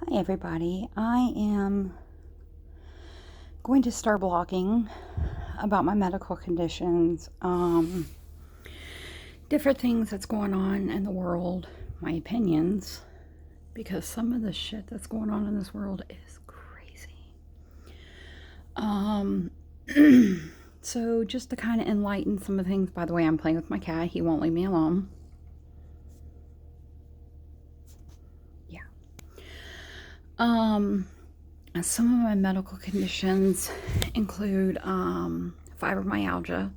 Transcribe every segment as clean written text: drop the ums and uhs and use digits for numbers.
Hi everybody, I am going to start blogging about my medical conditions, different things that's going on in the world, my opinions, because some of the shit that's going on in this world is crazy. Um, so just to kind of enlighten some of the things, by the way, I'm playing with my cat, he won't leave me alone. Yeah. Some of my medical conditions include fibromyalgia,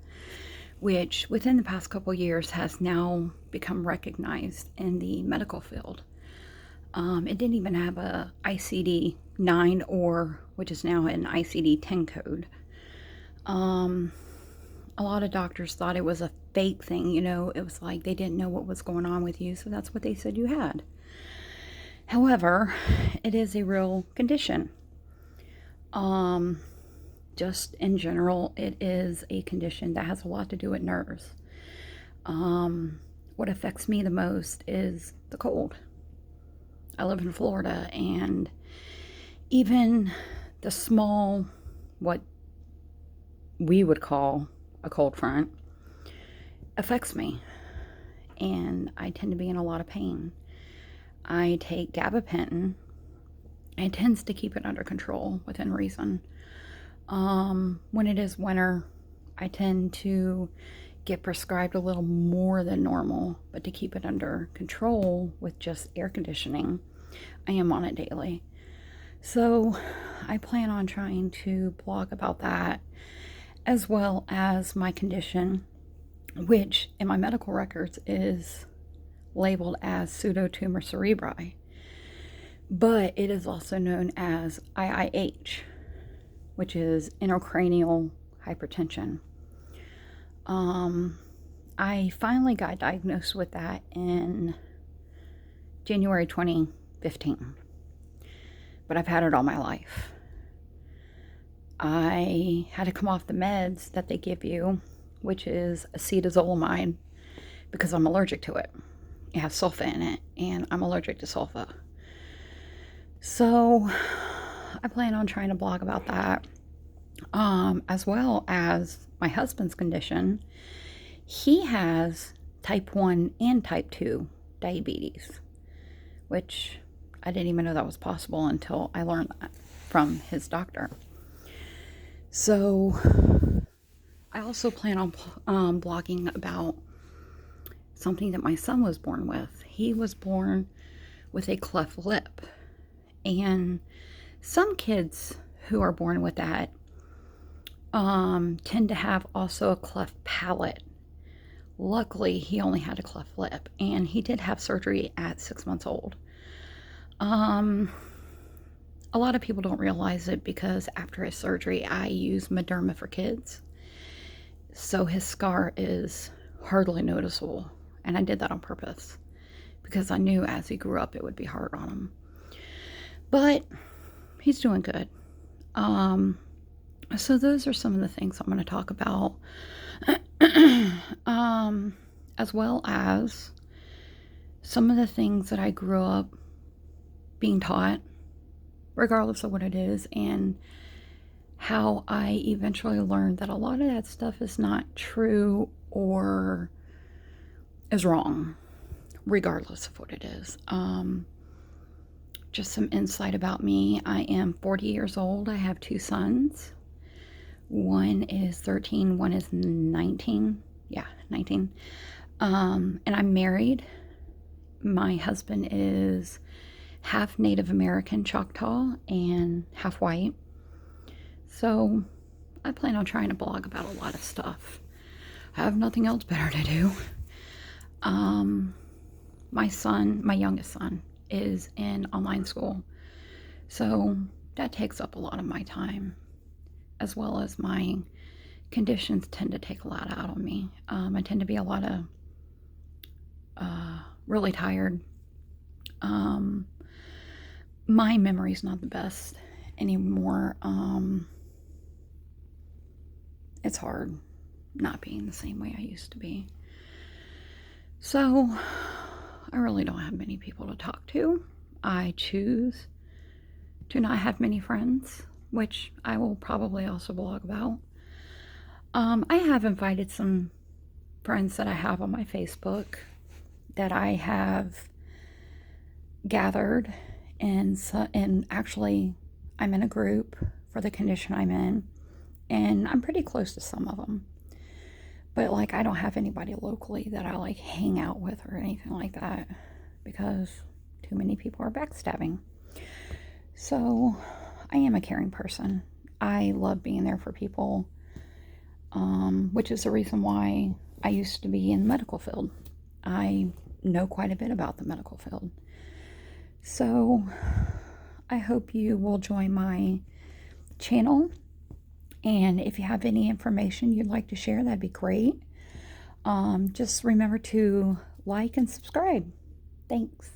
which within the past couple years has now become recognized in the medical field. It didn't even have a ICD 9 or which is now an ICD 10 code. A lot of doctors thought it was a fake thing, it was like they didn't know what was going on with you, so that's what they said you had. However, it is a real condition. Just in general, it is a condition that has a lot to do with nerves. What affects me the most is the cold. I live in Florida, and even the small, what we would call a cold front, affects me, and I tend to be in a lot of pain. I take gabapentin. It tends to keep it under control within reason. When it is winter, I tend to get prescribed a little more than normal, but to keep it under control with just air conditioning, I am on it daily. So I plan on trying to blog about that, as well as my condition, which in my medical records is labeled as pseudotumor cerebri, but it is also known as IIH, which is intracranial hypertension. I finally got diagnosed with that in January 2015, but I've had it all my life. I had to come off the meds that they give you, which is acetazolamide, because I'm allergic to it. It has sulfa in it, and I'm allergic to sulfa. So I plan on trying to blog about that, as well as my husband's condition. He has type 1 and type 2 diabetes, which I didn't even know that was possible until I learned that from his doctor. So I also plan on blogging about something that my son was born with. He was born with a cleft lip, and some kids who are born with that tend to have also a cleft palate. Luckily, he only had a cleft lip, and he did have surgery at 6 months old. A lot of people don't realize it because after his surgery, I use Mederma for kids. So his scar is hardly noticeable, and I did that on purpose because I knew as he grew up it would be hard on him. But he's doing good. So those are some of the things I'm going to talk about, as well as some of the things that I grew up being taught, regardless of what it is, and how I eventually learned that a lot of that stuff is not true or is wrong, regardless of what it is. Just some insight about me. I am 40 years old. I have 2 sons. One is 13, one is 19. Yeah, 19. And I'm married. My husband is half Native American Choctaw and half white. So I plan on trying to blog about a lot of stuff. I have nothing else better to do. My son, my youngest son, is in online school. So that takes up a lot of my time, as well as my conditions tend to take a lot out on me. I tend to be a lot of really tired. My memory's not the best anymore. It's hard not being the same way I used to be. So I really don't have many people to talk to. I choose do not have many friends, which I will probably also blog about. I have invited some friends that I have on my Facebook that I have gathered, and actually I'm in a group for the condition I'm in, and I'm pretty close to some of them. But like, I don't have anybody locally that I like hang out with or anything like that, because too many people are backstabbing. So I am a caring person. I love being there for people, which is the reason why I used to be in the medical field. I know quite a bit about the medical field. So I hope you will join my channel. And if you have any information you'd like to share, that'd be great. Just remember to like and subscribe. Thanks.